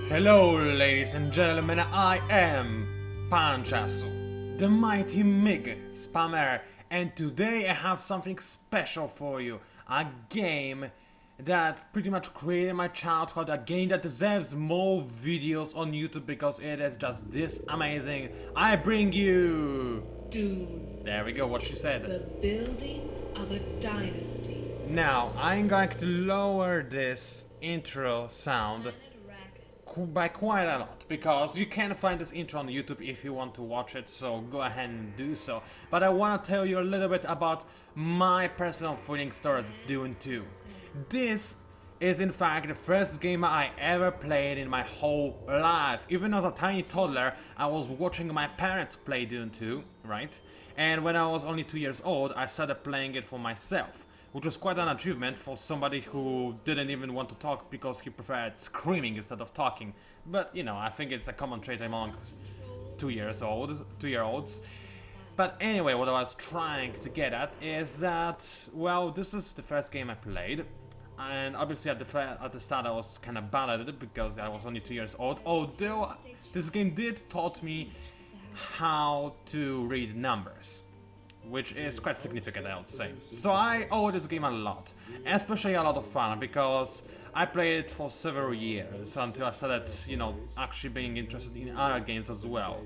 Hello, ladies and gentlemen, I am PANCZASU, the mighty MIG spammer, and today I have something special for you. A game that pretty much created my childhood, a game that deserves more videos on YouTube because it is just this amazing. I bring you... Dune, There we go, what she said. the building of a dynasty. Now, I'm going to lower this intro sound by quite a lot, because you can find this intro on YouTube if you want to watch it, so go ahead and do so. But I want to tell you a little bit about my personal feelings towards Dune 2. This is in fact the first game I ever played in my whole life. Even as a tiny toddler, I was watching my parents play Dune 2, right? And when I was only 2 years old, I started playing it for myself, which was quite an achievement for somebody who didn't even want to talk because he preferred screaming instead of talking. But, you know, I think it's a common trait among 2-year-olds. But anyway, what I was trying to get at is that, well, this is the first game I played. And obviously at the start I was kind of bad at it because I was only 2 years old. Although this game did taught me how to read numbers, which is quite significant, I would say. So I owe this game a lot, especially a lot of fun, because I played it for several years until I started, you know, actually being interested in other games as well.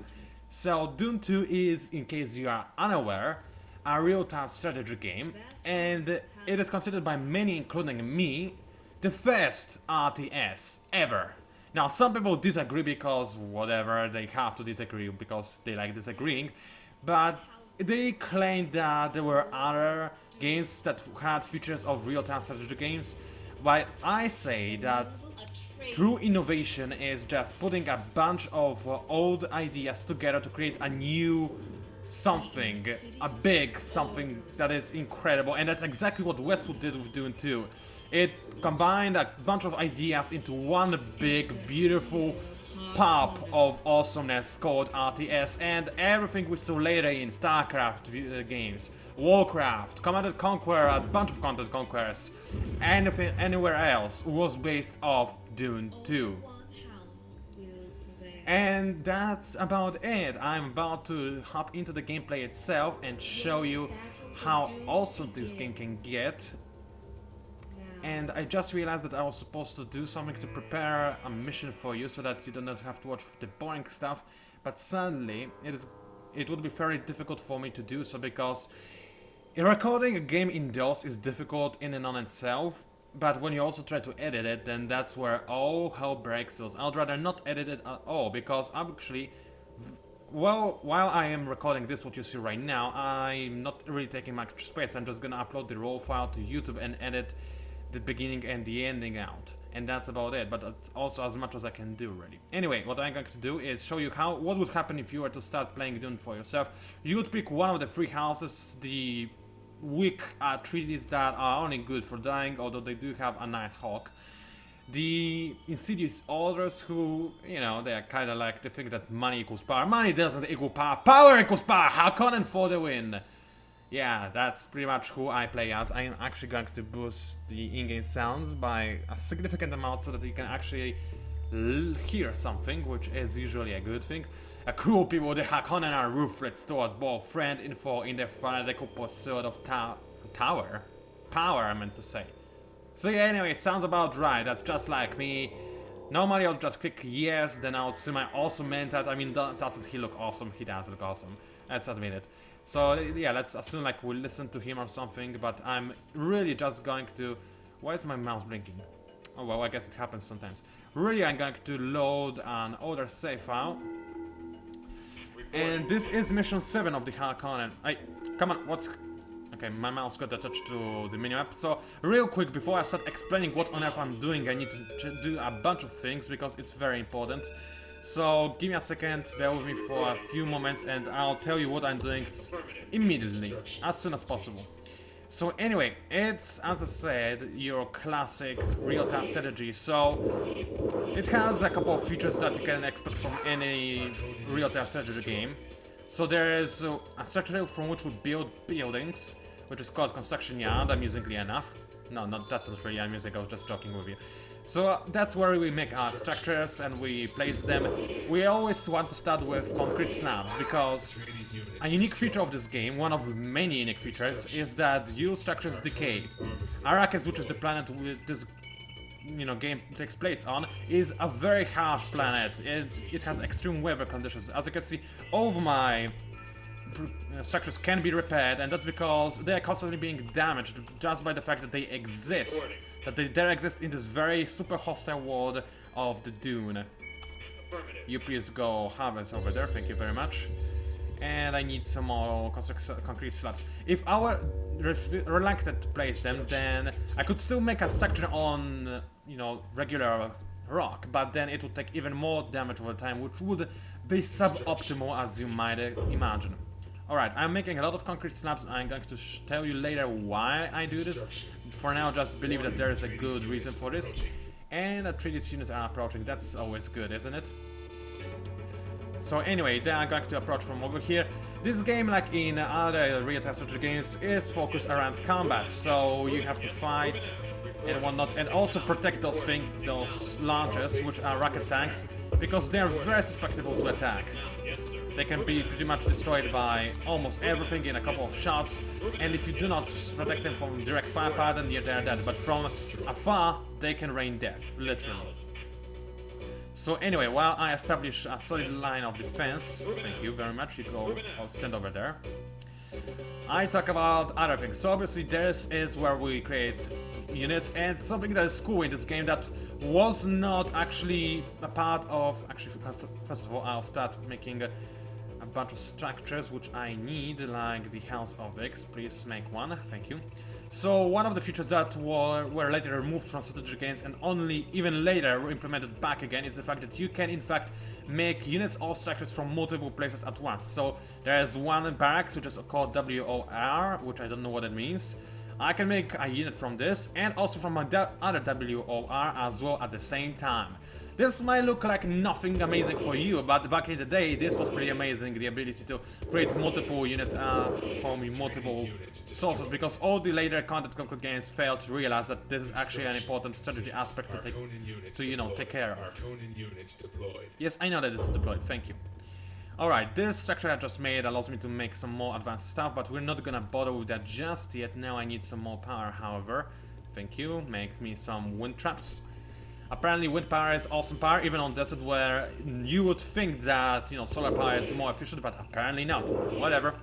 So Dune 2 is, in case you are unaware, a real-time strategy game, and it is considered by many, including me, the first RTS ever. Now, some people disagree because whatever, they have to disagree because they like disagreeing, but they claim that there were other games that had features of real-time strategy games, but I say that true innovation is just putting a bunch of old ideas together to create a new something, a big something that is incredible, and that's exactly what Westwood did with Dune 2. It combined a bunch of ideas into one big, beautiful pop of awesomeness called RTS, and everything we saw later in StarCraft games, Warcraft, Command & Conquer, a bunch of Command & Conquers, anything anywhere else was based off Dune 2. And that's about it. I'm about to hop into the gameplay itself and show you how awesome this game can get. And I just realized that I was supposed to do something to prepare a mission for you so that you do not have to watch the boring stuff, but sadly it would be very difficult for me to do so because recording a game indoors is difficult in and on itself, but when you also try to edit it, then that's where all hell breaks loose. I'd rather not edit it at all, because I'm actually, well, while I am recording this, what you see right now, I'm not really taking much space. I'm just gonna upload the raw file to YouTube and edit the beginning and the ending out, and that's about it, but that's also as much as I can do really. Anyway, what I'm going to do is show you what would happen if you were to start playing Dune for yourself. You would pick one of the 3 houses, the weak treaties that are only good for dying, although they do have a nice hawk. The insidious orders who, you know, they are kind of like, they think that money equals power. Money doesn't equal power. Power equals power. Harkonnen for the win. Yeah, that's pretty much who I play as. I am actually going to boost the in-game sounds by a significant amount so that you can actually hear something, which is usually a good thing. A cruel people, the Harkonnen are ruthless toward both friend and foe in their fanatical pursuit of power, I meant to say. So yeah, anyway, sounds about right. That's just like me. Normally I'll just click yes, then I would assume I also meant that. I mean, doesn't he look awesome? He does look awesome. Let's admit it. So yeah, let's assume like we'll listen to him or something, but I'm really just going to... Why is my mouse blinking? Oh well, I guess it happens sometimes. Really, I'm going to load an older save file. And this is mission 7 of the Harkonnen. Come on, what's... Okay, my mouse got attached to the minimap. So, real quick, before I start explaining what on earth I'm doing, I need to do a bunch of things because it's very important. So, give me a second, bear with me for a few moments, and I'll tell you what I'm doing immediately, as soon as possible. So anyway, it's, as I said, your classic real-time strategy. So it has a couple of features that you can expect from any real-time strategy game. So there is a structure from which we build buildings, which is called construction yard, amusingly enough. No, that's not really amusing, I was just joking with you. So that's where we make our structures and we place them. We always want to start with concrete slabs because a unique feature of this game, one of the many unique features, is that your structures decay. Arrakis, which is the planet with this game takes place on, is a very harsh planet. It has extreme weather conditions. As you can see, all of my structures can be repaired, and that's because they are constantly being damaged just by the fact that they exist. That they dare exist in this very super hostile world of the Dune. You please go harvest over there, thank you very much. And I need some more concrete slabs. If I were reluctant to place them, then I could still make a structure on, regular rock, but then it would take even more damage over time, which would be suboptimal as you might imagine. Alright, I'm making a lot of concrete slabs. I'm going to tell you later why I do this. For now, just believe that there is a good reason for this. And that 3D units are approaching. That's always good, isn't it? So anyway, they are going to approach from over here. This game, like in other real-time strategy games, is focused around combat. So you have to fight and whatnot, and also protect those things, those launchers, which are rocket tanks, because they are very susceptible to attack. They can be pretty much destroyed by almost everything in a couple of shots, and if you do not protect them from direct firepower, then they're dead. But from afar, they can rain death, literally. So anyway, while I establish a solid line of defense, thank you very much, you go, I'll stand over there. I talk about other things. So obviously this is where we create units, and something that is cool in this game that was not actually a part of... Actually, first of all, I'll start making a bunch of structures which I need, like the House of X. Please make one, thank you. So one of the features that were later removed from strategy games and only even later implemented back again is the fact that you can in fact make units or structures from multiple places at once. So there's one barracks which is called WOR, which I don't know what it means. I can make a unit from this and also from other WOR as well at the same time. This might look like nothing amazing for you, but back in the day this was pretty amazing, the ability to create multiple units from multiple sources, because all the later Content Conquer games failed to realize that this is actually an important strategy aspect to take care of. Yes, I know that this is deployed, thank you. Alright, this structure I just made allows me to make some more advanced stuff, but we're not gonna bother with that just yet. Now I need some more power, however. Thank you, make me some wind traps. Apparently wind power is awesome power, even on desert where you would think that, solar power is more efficient, but apparently not. Whatever.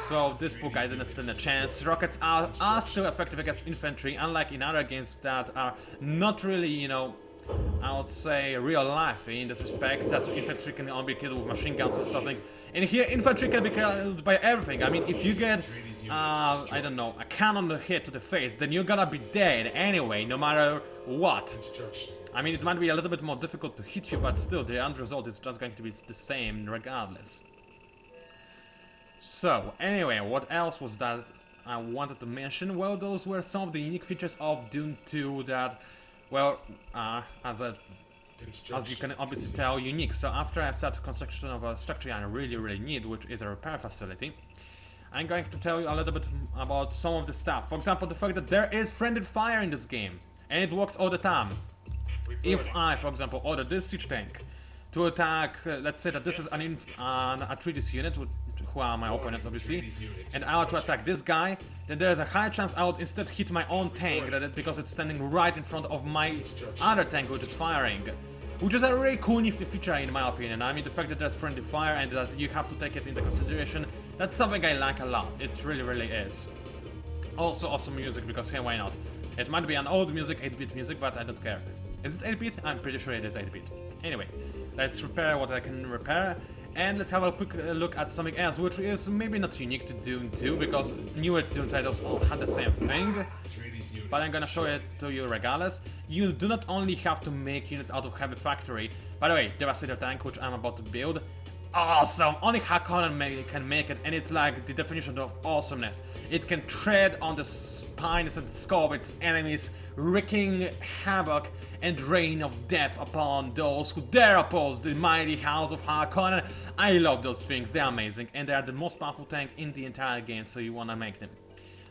So this book I didn't stand a chance. Rockets are still effective against infantry, unlike in other games that are not really, I would say real life in this respect, that infantry can only be killed with machine guns or something. And here infantry can be killed by everything. I mean, if you get, I don't know, a cannon hit to the face, then you're gonna be dead anyway, no matter what. I mean, it might be a little bit more difficult to hit you, but still, the end result is just going to be the same regardless. So, anyway, what else was that I wanted to mention? Well, those were some of the unique features of Dune 2 that, well, as you can obviously tell, unique. So after I start construction of a structure I really need, which is a repair facility, I'm going to tell you a little bit about some of the stuff. For example, the fact that there is friendly fire in this game, and it works all the time. If I, for example, order this siege tank to attack, let's say that this is a 3D unit, who are my opponents obviously, and I want to attack this guy, then there's a high chance I would instead hit my own tank, because it's standing right in front of my other tank which is firing. Which is a really cool nifty feature in my opinion. I mean, the fact that there's friendly fire and that you have to take it into consideration, that's something I like a lot. It really is. Also awesome music, because hey, why not? It might be an old music, 8-bit music, but I don't care. Is it 8-bit? I'm pretty sure it is 8-bit. Anyway, let's repair what I can repair. And let's have a quick look at something else, which is maybe not unique to Dune 2, because newer Dune titles all had the same thing. But I'm gonna show it to you regardless. You do not only have to make units out of heavy factory. By the way, Devastator tank, which I'm about to build, awesome! Only Harkonnen can make it, and it's like the definition of awesomeness. It can tread on the spines and skull of its enemies, wreaking havoc and rain of death upon those who dare oppose the mighty house of Harkonnen. I love those things, they're amazing, and they are the most powerful tank in the entire game, so you wanna make them.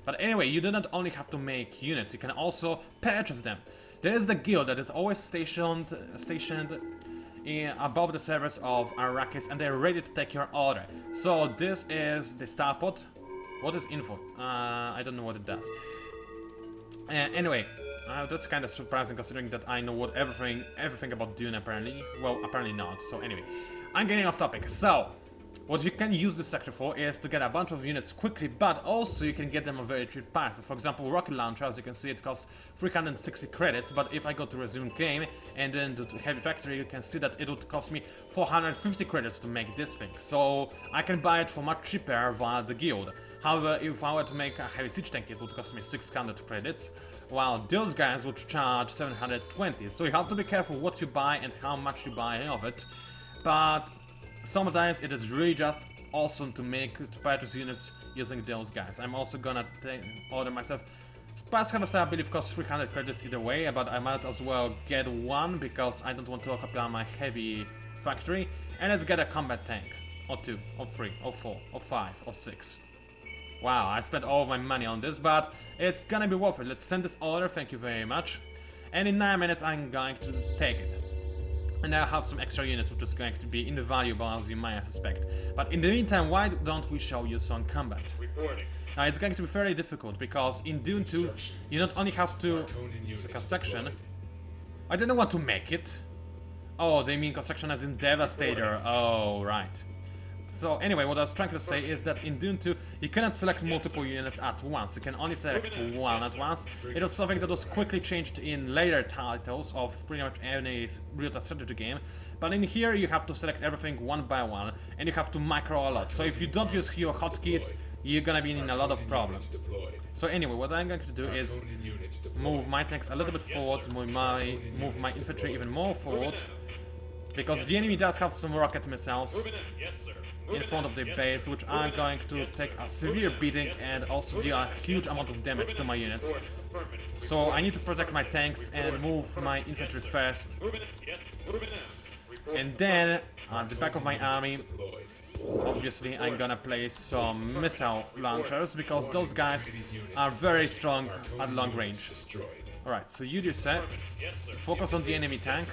But anyway, you do not only have to make units, you can also purchase them. There is the guild that is always stationed above the servers of Arrakis, and they're ready to take your order. So this is the starport. What is info? I don't know what it does. Anyway, that's kind of surprising considering that I know what everything about Dune apparently. Well, apparently not. So anyway, I'm getting off topic. So, what you can use this sector for is to get a bunch of units quickly, but also you can get them a very cheap price. For example, rocket launcher, as you can see, it costs 360 credits, but if I go to resume game and then do heavy factory, you can see that it would cost me 450 credits to make this thing. So I can buy it for much cheaper via the guild. However, if I were to make a heavy siege tank, it would cost me 600 credits, while those guys would charge 720. So you have to be careful what you buy and how much you buy of it. But sometimes it is really just awesome to purchase units using those guys. I'm also gonna order myself. Spice Harvester, I believe, costs 300 credits either way, but I might as well get one because I don't want to occupy my heavy factory. And let's get a combat tank. Or 2, or 3, or 4, or 5, or 6. Wow, I spent all of my money on this, but it's gonna be worth it. Let's send this order, thank you very much. And in 9 minutes I'm going to take it. And I have some extra units, which is going to be invaluable, as you might suspect. But in the meantime, why don't we show you some combat? Now, it's going to be fairly difficult, because in Dune 2, you not only have to... construction. I didn't want to make it. Oh, they mean construction as in Devastator. Oh, right. So anyway, what I was trying to say is that in Dune 2, you cannot select multiple units at once. You can only select one at once. It was something that was quickly changed in later titles of pretty much any real-time strategy game. But in here, you have to select everything one by one, and you have to micro a lot. So if you don't use hero hotkeys, you're gonna be in a lot of problems. So anyway, what I'm going to do is move my tanks a little bit forward, move my infantry even more forward, because the enemy does have some rocket missiles in front of the base, which I'm going to take a severe beating and also deal a huge amount of damage to my units. So I need to protect my tanks and move my infantry first. And then, at the back of my army, obviously I'm gonna place some missile launchers, because those guys are very strong at long range. Alright, so you do set. Focus on the enemy tank.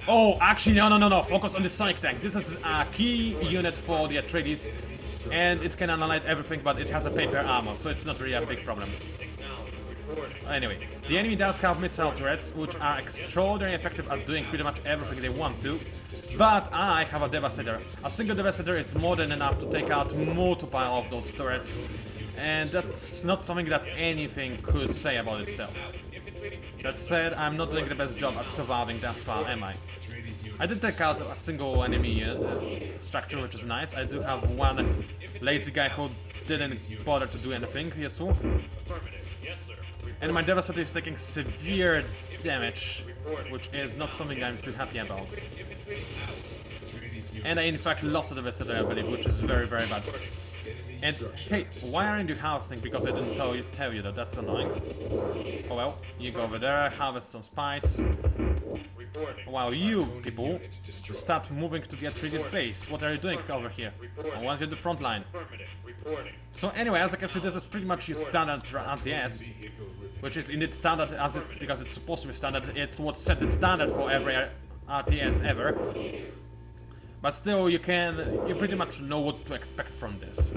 Oh, actually, no. Focus on the Sonic tank. This is a key unit for the Atreides, and it can annihilate everything, but it has a paper armor, so it's not really a big problem. Anyway, the enemy does have missile turrets, which are extraordinarily effective at doing pretty much everything they want to. But I have a Devastator. A single Devastator is more than enough to take out multiple of those turrets. And that's not something that anything could say about itself. That said, I'm not doing the best job at surviving thus far, am I? I did take out a single enemy structure, which is nice. I do have one lazy guy who didn't bother to do anything useful. And my Devastator is taking severe damage, which is not something I'm too happy about. And I in fact lost the Devastator, I believe, which is very, very bad. And hey, why aren't you harvesting? Because I didn't tell you that. That's annoying. Oh well, you go over there, harvest some spice. While you people start moving to the Atreides base. What are you doing over here? I want you at the front line. So anyway, as I can see, this is pretty much your standard RTS, which is indeed standard because it's supposed to be standard. It's what set the standard for every RTS ever. But still, you pretty much know what to expect from this.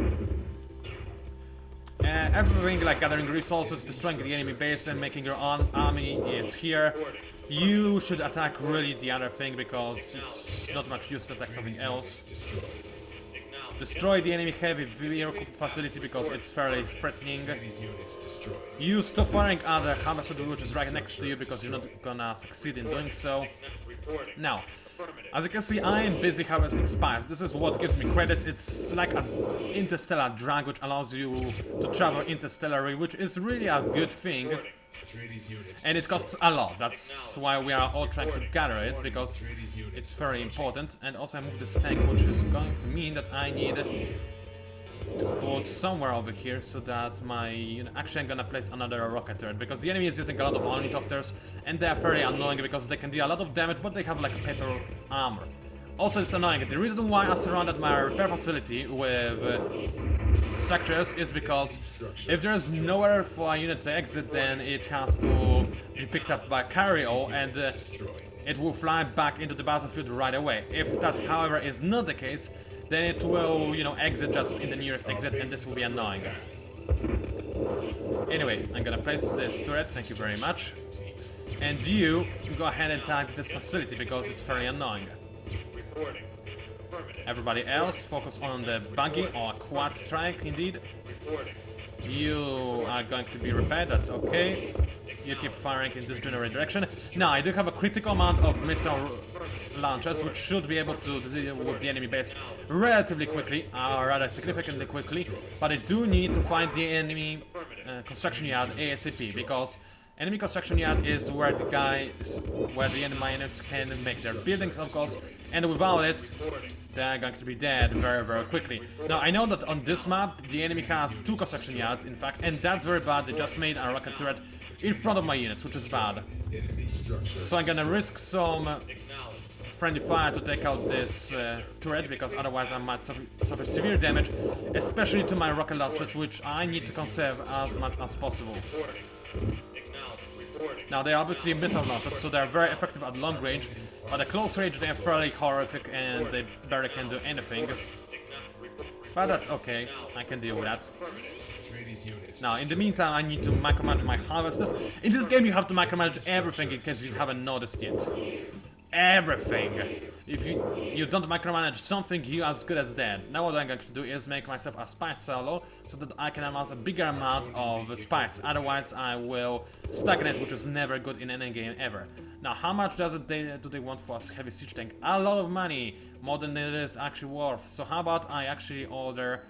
Everything like gathering resources, destroying the enemy base and making your own army is here. You should attack really the other thing, because it's not much use to attack something else. Destroy the enemy heavy vehicle facility, because it's fairly threatening. You stop firing other harvester, which is right next to you, because you're not gonna succeed in doing so. Now, as you can see, I am busy harvesting spice. This is what gives me credits. It's like an interstellar drug, which allows you to travel interstellarly, which is really a good thing. And it costs a lot. That's why we are all trying to gather it, because it's very important. And also I moved this tank, which is going to mean that I need to put somewhere over here, so that my... Actually, I'm gonna place another rocket turret, because the enemy is using a lot of ornithopters, and they are very annoying because they can do a lot of damage, but they have like a paper armor. Also, it's annoying. The reason why I surrounded my repair facility with structures is because if there's nowhere for a unit to exit, then it has to be picked up by carrier and it will fly back into the battlefield right away. If that, however, is not the case, then it will, you know, exit just in the nearest exit, and this will be annoying. Anyway, I'm gonna place this turret, thank you very much. And you go ahead and attack this facility because it's fairly annoying. Everybody else, focus on the buggy or quad strike, indeed. You are going to be repaired, that's okay. You keep firing in this general direction. Now, I do have a critical amount of missile launchers, which should be able to deal with the enemy base relatively quickly, or rather significantly quickly. But I do need to find the enemy construction yard ASAP, because enemy construction yard is where the enemy miners can make their buildings, of course, and without it, they're going to be dead very, very quickly. Now, I know that on this map, the enemy has 2 construction yards, in fact, and that's very bad. They just made a rocket turret in front of my units, which is bad. So I'm gonna risk some friendly fire to take out this turret, because otherwise I might suffer severe damage, especially to my rocket launchers, which I need to conserve as much as possible. Now, they're obviously missile launchers, so they're very effective at long range, but at close range they're fairly horrific and they barely can do anything. But that's okay, I can deal with that. Now, in the meantime, I need to micromanage my harvesters. In this game, you have to micromanage everything in case you haven't noticed yet. Everything! If you don't micromanage something, you're as good as dead. Now what I'm going to do is make myself a spice silo, so that I can amass a bigger amount of spice. Otherwise, I will stagnate, which is never good in any game ever. Now, how much do they want for a heavy siege tank? A lot of money! More than it is actually worth. So how about I actually order...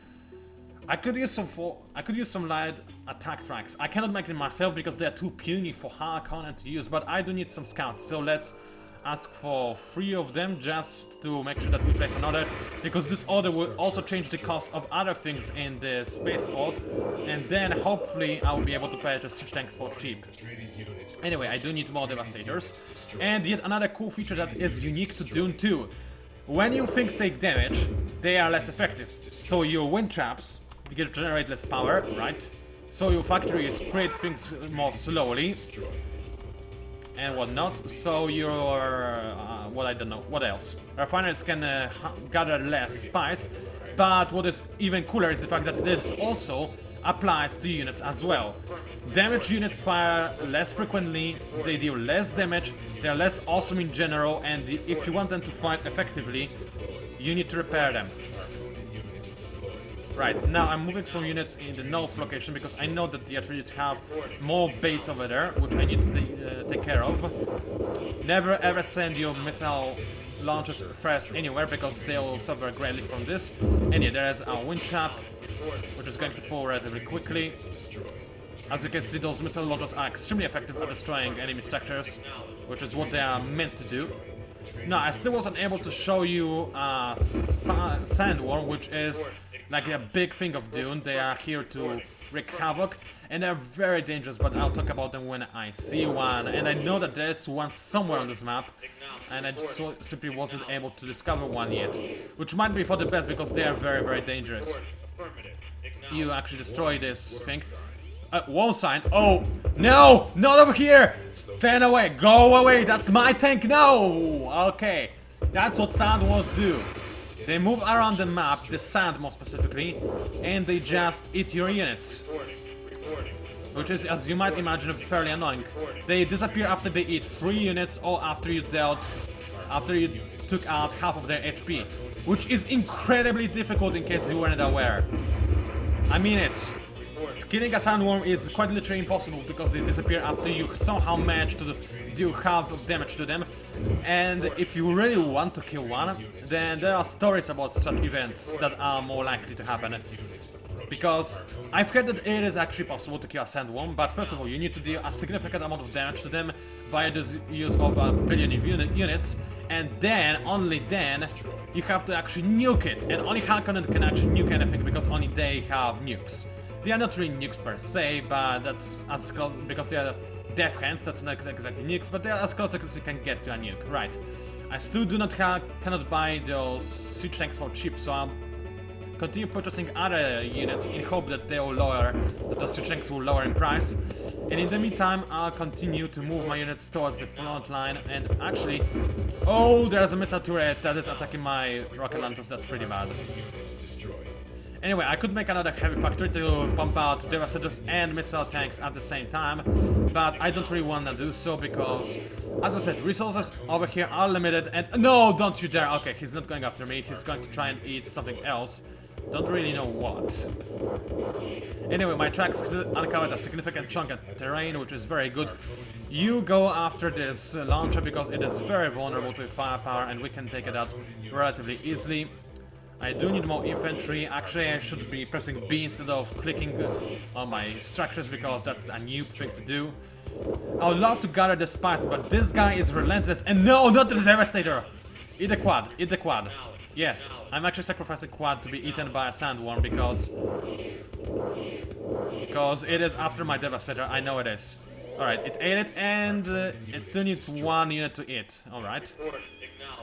I could use some light attack tracks. I cannot make them myself because they are too puny for Harkonnen to use, but I do need some scouts, so let's ask for 3 of them just to make sure that we place an order, because this order will also change the cost of other things in the spaceport, and then hopefully I will be able to purchase siege tanks for cheap. Anyway, I do need more devastators, and yet another cool feature that is unique to Dune 2. When your things take damage, they are less effective. So your wind traps generate less power, right? So your factories create things more slowly and whatnot. So your well, I don't know what else. Refineries can gather less spice, but what is even cooler is the fact that this also applies to units as well. Damaged units fire less frequently, they deal less damage, they're less awesome in general, and if you want them to fight effectively, you need to repair them. Right, now I'm moving some units in the north location because I know that the Atreides have more base over there, which I need to take care of. Never ever send your missile launchers first anywhere because they will suffer greatly from this. And yeah, there is a wind trap, which is going to fall relatively quickly. As you can see, those missile launchers are extremely effective at destroying enemy structures, which is what they are meant to do. Now, I still wasn't able to show you a sandworm, which is like a big thing of Dune. They are here to wreak havoc, and they're very dangerous, but I'll talk about them when I see one. And I know that there's one somewhere on this map, and I just simply wasn't able to discover one yet. Which might be for the best, because they are very, very dangerous. You actually destroy this thing. Wall sign. Oh, no! Not over here! Stand away! Go away! That's my tank! No! Okay. That's what sandworms do. They move around the map, the sand more specifically, and they just eat your units. Which is, as you might imagine, fairly annoying. They disappear after they eat 3 units or after you took out half of their HP. Which is incredibly difficult in case you weren't aware. I mean it. Killing a sandworm is quite literally impossible because they disappear after you somehow manage to do half of damage to them. And if you really want to kill one, then there are stories about such events that are more likely to happen. Because I've heard that it is actually possible to kill a sandworm, but first of all, you need to deal a significant amount of damage to them via the use of a billion units, and then, only then, you have to actually nuke it. And only Harkonnen can actually nuke anything because only they have nukes. They are not really nukes per se, but that's as close, because they are death hands, that's not exactly nukes, but they are as close as you can get to a nuke. Right. I still do not cannot buy those siege tanks for cheap, so I'm continue purchasing other units in hope that they will lower, that the siege tanks will lower in price. And in the meantime, I'll continue to move my units towards the front line. And actually, oh, there's a missile turret that is attacking my rocket launchers. That's pretty bad. Anyway, I could make another heavy factory to pump out devastators and missile tanks at the same time, but I don't really want to do so because, as I said, resources over here are limited. And no, don't you dare. Okay, he's not going after me. He's going to try and eat something else. Don't really know what. Anyway, my tracks uncovered a significant chunk of terrain, which is very good. You go after this launcher because it is very vulnerable to firepower and we can take it out relatively easily. I do need more infantry. Actually, I should be pressing B instead of clicking on my structures because that's a new thing to do. I would love to gather the spice, but this guy is relentless. And no, not the Devastator! Eat the quad, eat the quad. Yes, I'm actually sacrificing quad to be eaten by a sandworm because it is after my Devastator. I know it is. Alright, it ate it and it still needs one unit to eat. Alright.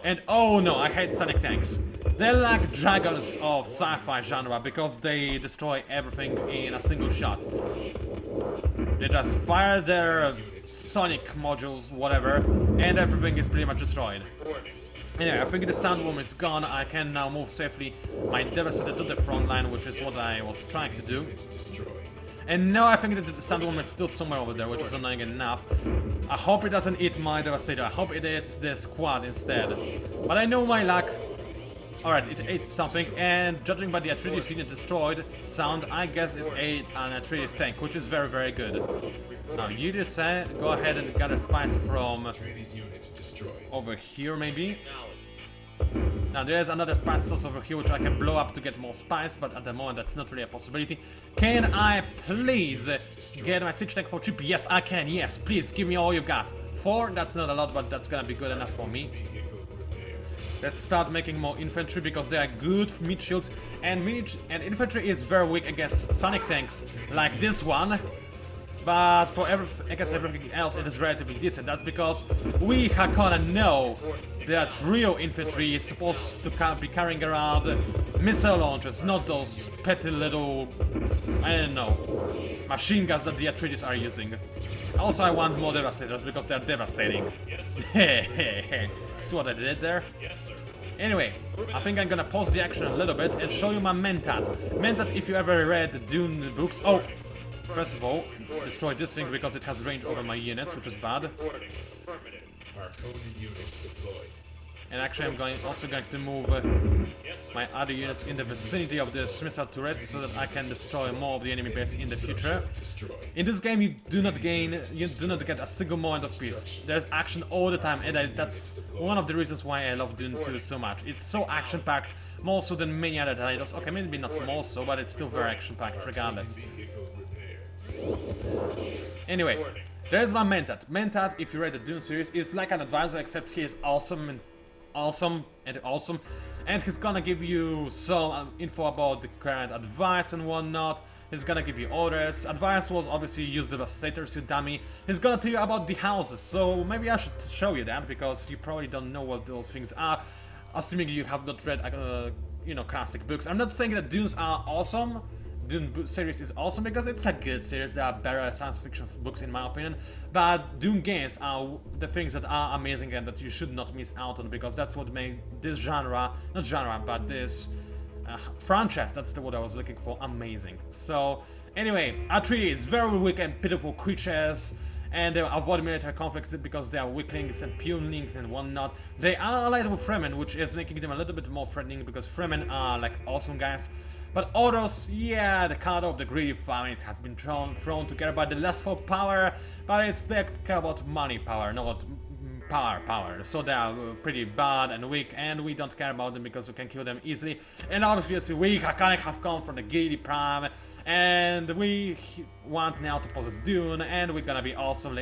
And oh no, I hate sonic tanks. They're like dragons of sci-fi genre because they destroy everything in a single shot. They just fire their sonic modules, whatever, and everything is pretty much destroyed. Anyway, I think the sandworm is gone. I can now move safely my Devastator to the front line, which is what I was trying to do. And now I think that the sandworm is still somewhere over there, which is annoying enough. I hope it doesn't eat my Devastator. I hope it eats this quad instead. But I know my luck. Alright, it ate something, and judging by the Atreides unit destroyed sound, I guess it ate an Atreides tank, which is very, very good. Now, you just say, go ahead and gather spice from over here, maybe. Now, there's another spice source over here, which I can blow up to get more spice, but at the moment, that's not really a possibility. Can I please get my siege tank for cheap? Yes, I can, yes, please, give me all you got. 4, that's not a lot, but that's gonna be good enough for me. Let's start making more infantry because they are good meat shields, and infantry is very weak against sonic tanks like this one. But for against everything else, it is relatively decent. That's because we Harkonnen know that real infantry is supposed to be carrying around missile launchers, not those petty little, I don't know, machine guns that the Atreides are using. Also, I want more Devastators because they are devastating. Hehehe. See what I did there? Anyway, I think I'm gonna pause the action a little bit and show you my Mentat. Mentat, if you ever read the Dune books... Oh! First of all, destroy this thing because it has range over my units, which is bad. And actually, I'm also going to move my other units in the vicinity of this missile turret so that I can destroy more of the enemy base in the future. In this game, you do not get a single moment of peace. There's action all the time, and that's one of the reasons why I love Dune 2 so much. It's so action-packed, more so than many other titles. Okay, maybe not more so, but it's still very action-packed regardless. Anyway, there's my Mentat. Mentat, if you read the Dune series, is like an advisor, except he is awesome, and he's gonna give you some info about the current advice and whatnot. He's gonna give you orders. Advice was obviously use Devastators, you dummy. He's gonna tell you about the houses, so maybe I should show you that because you probably don't know what those things are, assuming you have not read, you know, classic books. I'm not saying that Dunes are awesome. Dune series is awesome because it's a good series. There are better science fiction books in my opinion, but Dune games are the things that are amazing and that you should not miss out on because that's what made this genre, not genre, but this franchise, that's the word I was looking for, amazing. So anyway, Atreides, very weak and pitiful creatures, and they avoid military conflicts because they are weaklings and pumelings and whatnot. They are allied with Fremen, which is making them a little bit more threatening because Fremen are like awesome guys. But others, yeah, the card of the greedy families has been thrown together by the lustful power, but it's they care about money power, not power. So they are pretty bad and weak, and we don't care about them because we can kill them easily. And obviously, we Harkonnen have come from the greedy prime, and we want now to possess Dune, and we're gonna be awesome.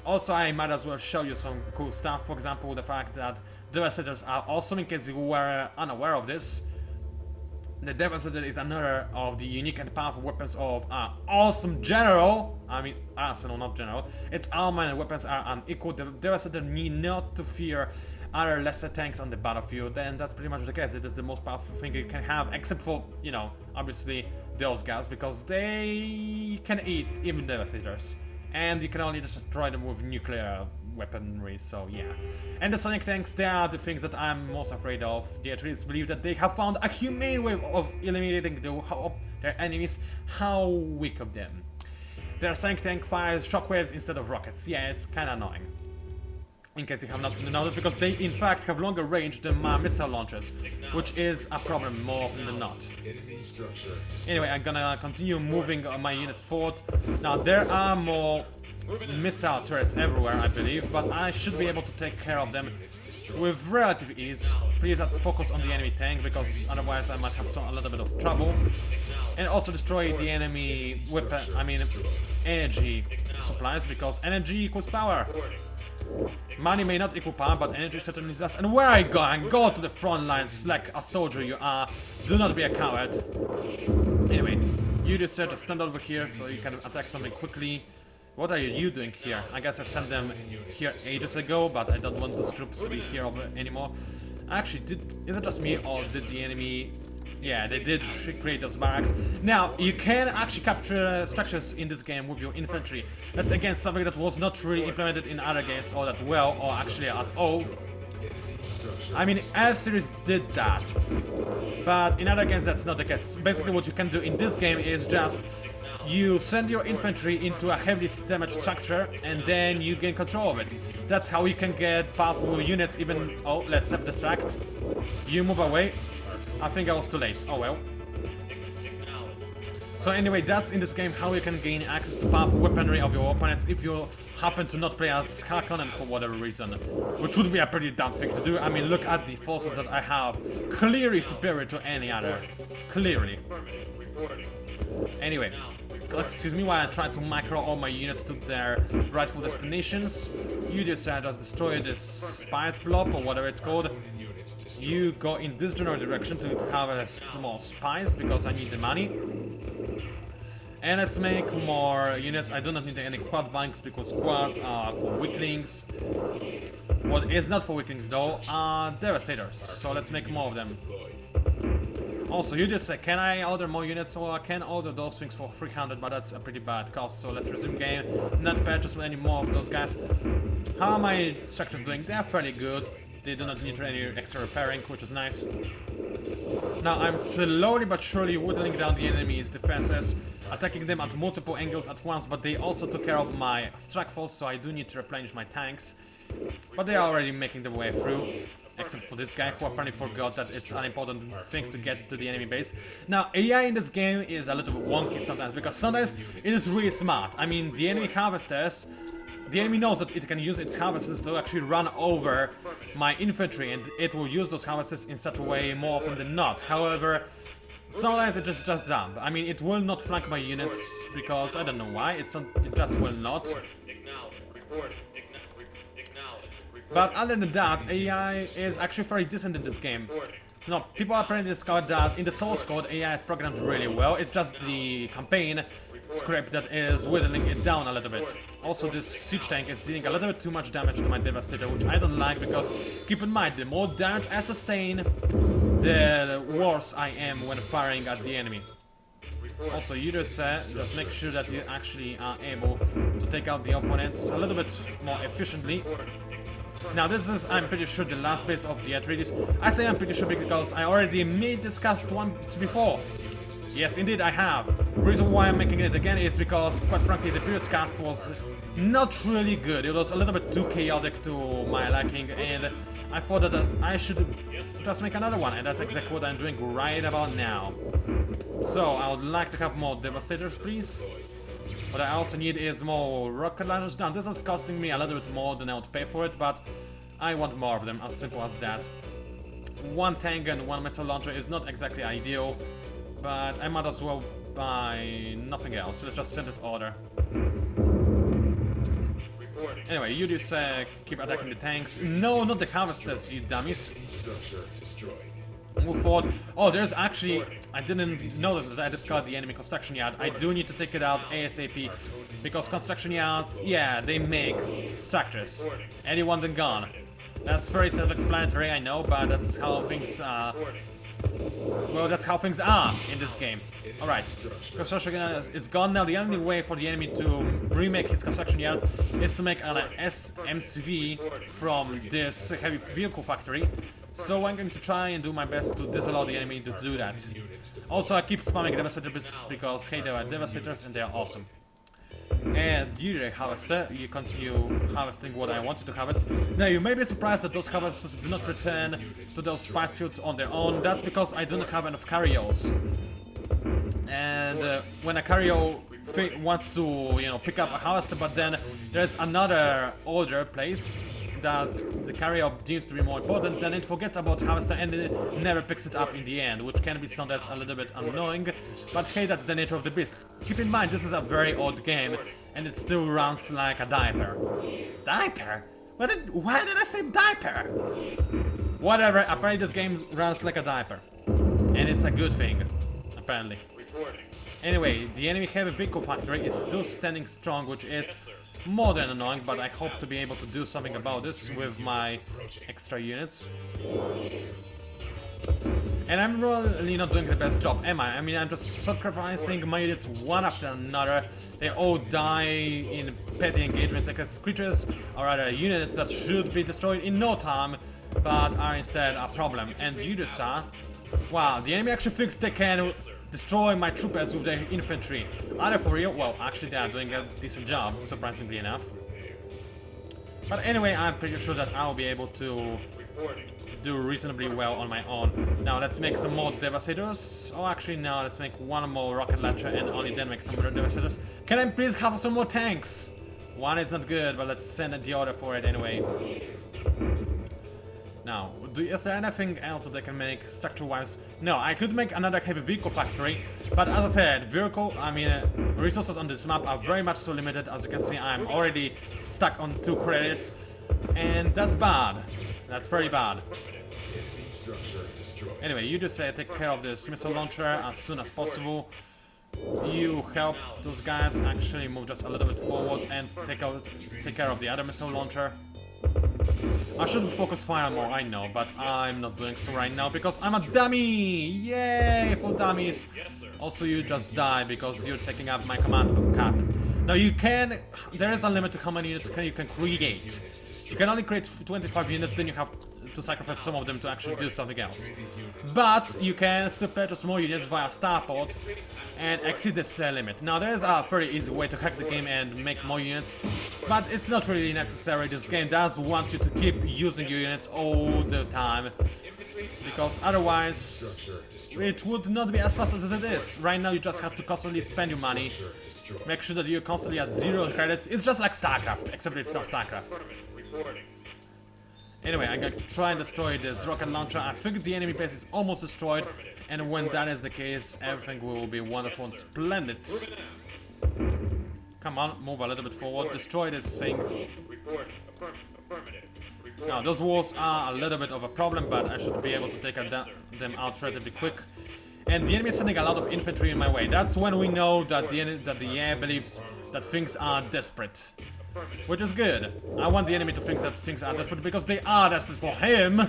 Also, I might as well show you some cool stuff. For example, the fact that Devastators are awesome. In case you were unaware of this. The Devastator is another of the unique and powerful weapons of our awesome general. I mean, arsenal, not general. Its armor and weapons are unequal. The Devastator need not to fear other lesser tanks on the battlefield, then that's pretty much the case. It is the most powerful thing you can have, except for, you know, obviously those guys, because they can eat even Devastators. And you can only just destroy them with nuclear weaponry, so yeah. And the Sonic tanks, they are the things that I'm most afraid of. The Atreides believe that they have found a humane way of eliminating their enemies. How weak of them. Their Sonic tank fires shockwaves instead of rockets. Yeah, it's kinda annoying. In case you have not noticed, because they in fact have longer range than my missile launchers, which is a problem more often than not. Anyway, I'm gonna continue moving my units forward. Now, there are more missile turrets everywhere, I believe, but I should be able to take care of them with relative ease. Please focus on the enemy tank, because otherwise I might have a little bit of trouble. And also destroy the enemy weapon, energy supplies, because energy equals power. Money may not equal power, but energy certainly does. And where are you going? Go to the front lines like a soldier you are. Do not be a coward. Anyway, you decide to stand over here so you can attack something quickly. What are you doing here? I guess I sent them here ages ago, but I don't want those troops to be here anymore. Actually, is it just me, or did the enemy... Yeah, they did create those barracks. Now, you can actually capture structures in this game with your infantry. That's again something that was not really implemented in other games all that well, or actually at all. I mean, F-Series did that, but in other games that's not the case. Basically what you can do in this game is just you send your infantry into a heavily damaged structure and then you gain control of it. That's how you can get powerful units even... Oh, let's self-destruct. You move away. I think I was too late. Oh well. So anyway, that's in this game how you can gain access to powerful weaponry of your opponents if you happen to not play as Harkonnen for whatever reason. Which would be a pretty dumb thing to do. I mean, look at the forces that I have. Clearly superior to any other. Clearly. Anyway, excuse me while I try to micro all my units to their rightful destinations. You just destroy this spice blob or whatever it's called. You go in this general direction to harvest more spies, because I need the money. And let's make more units. I do not need any quad banks, because quads are for weaklings. What is not for weaklings though are Devastators, so let's make more of them. Also, you just say, can I order more units? Well, I can order those things for 300, but that's a pretty bad cost, so let's resume game. Not purchase any more of those guys. How are my structures doing? They're fairly good. They do not need any extra repairing, which is nice. Now I'm slowly but surely whittling down the enemy's defenses, attacking them at multiple angles at once, but they also took care of my strike force, so I do need to replenish my tanks. But they are already making their way through, except for this guy who apparently forgot that it's an important thing to get to the enemy base. Now, AI in this game is a little bit wonky sometimes, because sometimes it is really smart. I mean, the enemy harvesters... The enemy knows that it can use its harvesters to actually run over my infantry, and it will use those harvesters in such a way more often than not. However, sometimes it is just dumb. I mean, it will not flank my units because I don't know why. It just will not. But other than that, AI is actually very decent in this game. No, people apparently discovered that in the source code AI is programmed really well. It's just the campaign script that is whittling it down a little bit. Also, this siege tank is dealing a little bit too much damage to my Devastator, which I don't like, because keep in mind, the more damage I sustain, the worse I am when firing at the enemy. Also, you just make sure that you actually are able to take out the opponents a little bit more efficiently. Now this is, I'm pretty sure, the last base of the Atreides. I say I'm pretty sure because I already made this cast once before. Yes, indeed I have. The reason why I'm making it again is because, quite frankly, the previous cast was not really good. It was a little bit too chaotic to my liking, and I thought that I should just make another one, and that's exactly what I'm doing right about now. So, I would like to have more Devastators, please. What I also need is more rocket launchers. Now, this is costing me a little bit more than I would pay for it, but I want more of them, as simple as that. One tank and one missile launcher is not exactly ideal, but I might as well buy nothing else. Let's just send this order. Anyway, you just keep attacking the tanks. No, not the harvesters, you dummies. Move forward. Oh, there's actually... I didn't notice that I discovered the enemy construction yard. I do need to take it out ASAP. Because construction yards, yeah, they make structures. Any one then gone. That's very self-explanatory, I know, but that's how things well, that's how things are in this game. Alright, construction is gone now. The only way for the enemy to remake his construction yard is to make an SMCV from this heavy vehicle factory. So I'm going to try and do my best to disallow the enemy to do that. Also, I keep spamming Devastators because, hey, there are Devastators and they are awesome. And you, Harvester, you continue harvesting what I wanted to harvest. Now, you may be surprised that those harvesters do not return to those spice fields on their own. That's because I do not have enough carrios. And when a carrier wants to, you know, pick up a harvester, but then there's another order placed that the carrier deems to be more important, then it forgets about harvester and it never picks it up in the end, which can be sounded as a little bit annoying, but hey, that's the nature of the beast. Keep in mind, this is a very old game, and it still runs like a diaper. Diaper? Why did I say diaper? Whatever, apparently this game runs like a diaper. And it's a good thing, apparently. Anyway, the enemy heavy vehicle factory is still standing strong, which is more than annoying, but I hope to be able to do something about this with my extra units. And I'm really not doing the best job, am I? I mean, I'm just sacrificing my units one after another. They all die in petty engagements against creatures, or rather units that should be destroyed in no time, but are instead a problem. And you just saw, wow, the enemy actually thinks they can destroy my troopers with their infantry. Are they for real? Well, actually they are doing a decent job, surprisingly enough. But anyway, I'm pretty sure that I'll be able to do reasonably well on my own. Now let's make some more Devastators. Oh, actually no, let's make one more rocket launcher and only then make some more Devastators. Can I please have some more tanks? One is not good, but let's send the order for it anyway. Now, is there anything else that I can make structure-wise? No, I could make another heavy vehicle factory, but as I said, resources on this map are very much so limited. As you can see, I'm already stuck on 2 credits, and that's bad. That's very bad. Anyway, you just take care of this missile launcher as soon as possible. You help those guys actually move just a little bit forward and take care of the other missile launcher. I should focus fire more, I know, but I'm not doing so right now because I'm a dummy! Yay, for dummies! Also, you just die because you're taking up my command cap. Now there is a limit to how many units you can create. You can only create 25 units, then you have to sacrifice some of them to actually do something else. But you can still purchase more units via Starport and exceed this limit. Now there is a very easy way to hack the game and make more units, but it's not really necessary. This game does want you to keep using your units all the time, because otherwise it would not be as fast as it is. Right now you just have to constantly spend your money, make sure that you're constantly at 0 credits. It's just like StarCraft, except it's not StarCraft. Anyway, I'm going to try and destroy this rocket launcher. I think the enemy base is almost destroyed, and when that is the case, everything will be wonderful and splendid. Come on, move a little bit forward, destroy this thing. Now, those walls are a little bit of a problem, but I should be able to take them out relatively quick. And the enemy is sending a lot of infantry in my way. That's when we know that the air believes that things are desperate. Which is good. I want the enemy to think that things are desperate because they are desperate for him.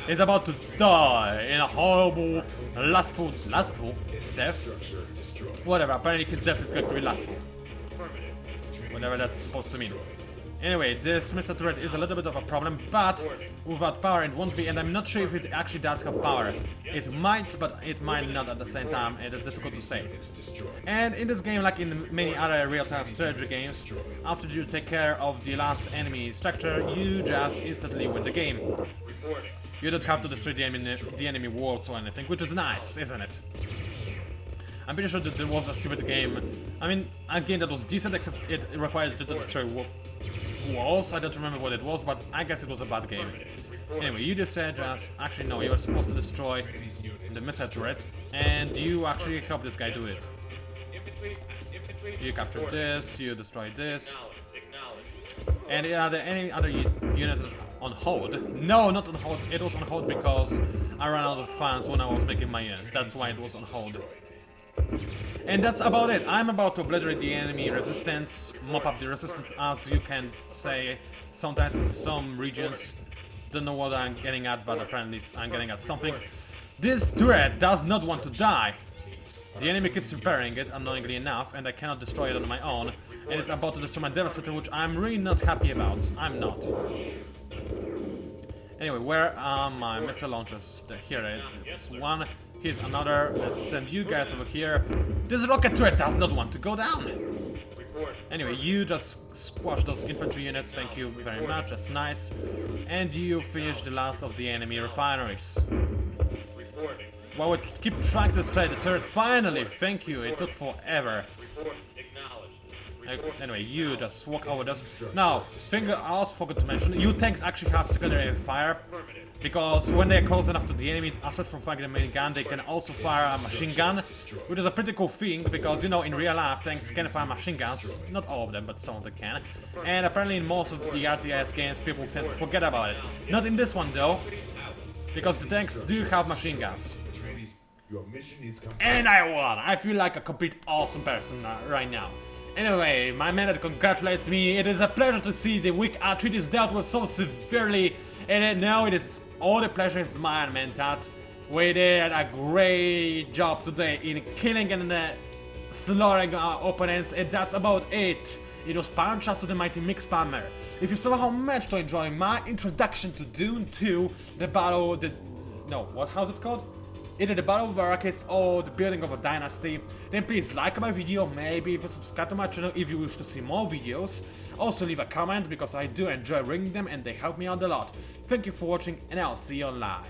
He's about to die in a horrible, lustful death. Whatever, apparently his death is going to be lustful. Whatever that's supposed to mean. Anyway, this missile turret is a little bit of a problem, but without power it won't be, and I'm not sure if it actually does have power. It might, but it might not at the same time. It is difficult to say. And in this game, like in many other real-time strategy games, after you take care of the last enemy structure, you just instantly win the game. You don't have to destroy the enemy walls or anything, which is nice, isn't it? I'm pretty sure that there was a stupid game. I mean, a game that was decent, except it required you to destroy walls. I don't remember what it was, but I guess it was a bad game. Anyway, you just said actually no, you were supposed to destroy the missile turret, and you actually helped this guy do it. You captured this, you destroyed this. And are there any other units on hold? No, not on hold. It was on hold because I ran out of funds when I was making my units. That's why it was on hold. And that's about it. I'm about to obliterate the enemy resistance, mop up the resistance, as you can say sometimes in some regions. don't know what I'm getting at, but apparently I'm getting at something. This turret does not want to die. The enemy keeps repairing it, annoyingly enough, and I cannot destroy it on my own. And it's about to destroy my Devastator, which I'm really not happy about. I'm not. Anyway, where are my missile launchers? Here is one. Here's another. Let's send you guys over here. This rocket turret does not want to go down. Anyway, you just squash those infantry units. Thank you very much. That's nice. And you finish the last of the enemy refineries. Well, we keep trying to destroy the turret. Finally, thank you. It took forever. Anyway, you just walk over this. Now, thing I also forgot to mention, you tanks actually have secondary fire. Because when they're close enough to the enemy, aside from firing the main gun, they can also fire a machine gun. Which is a pretty cool thing, because, you know, in real life, tanks can fire machine guns. Not all of them, but some of them can. And apparently in most of the RTS games, people tend to forget about it. Not in this one, though. Because the tanks do have machine guns. And I won! I feel like a complete awesome person right now. Anyway, my man that congratulates me, it is a pleasure to see the weak R3 is dealt with so severely. And now it is all the pleasure is mine, man. That we did a great job today in killing and slaughtering our opponents, and that's about it. It was PANCZASU, the mighty mix spammer. If you somehow managed to enjoy my introduction to Dune 2, how's it called? Either the Battle of Arrakis or the building of a dynasty, then please like my video, maybe even subscribe to my channel if you wish to see more videos. Also leave a comment because I do enjoy reading them and they help me out a lot. Thank you for watching and I'll see you online.